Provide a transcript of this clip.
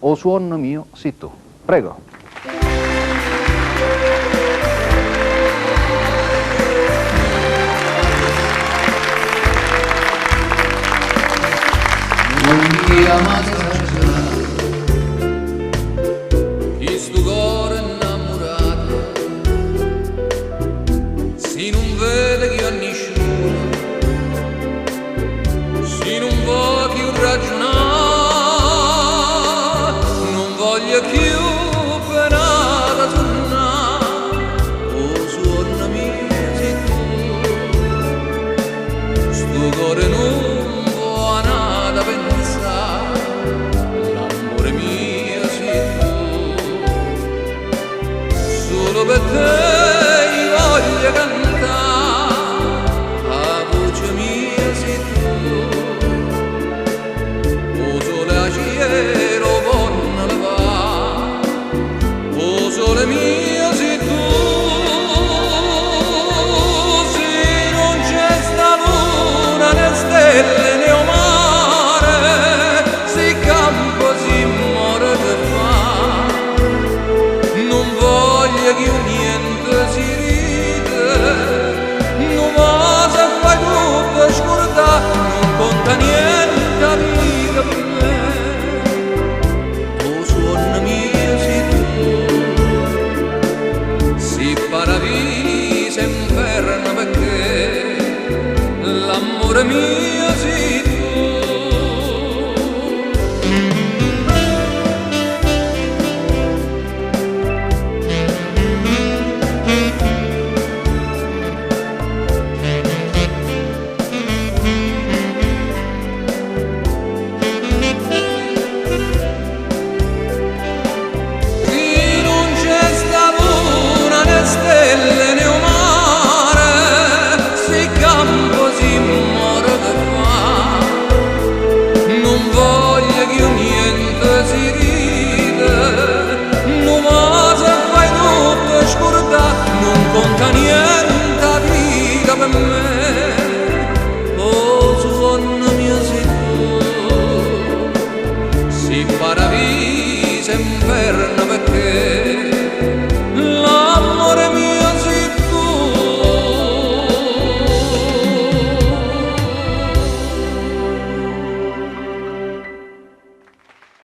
O suono mio sei tu. Prego. Non chiamate esagerare, chi sto cuore innamorato, si non vede che ho nessuno, si non vuole più ragionare, non voglio più penare tornare, oh suona mia sei tu, sto cuore non può nada pensare, l'amore mio sei tu, solo per te.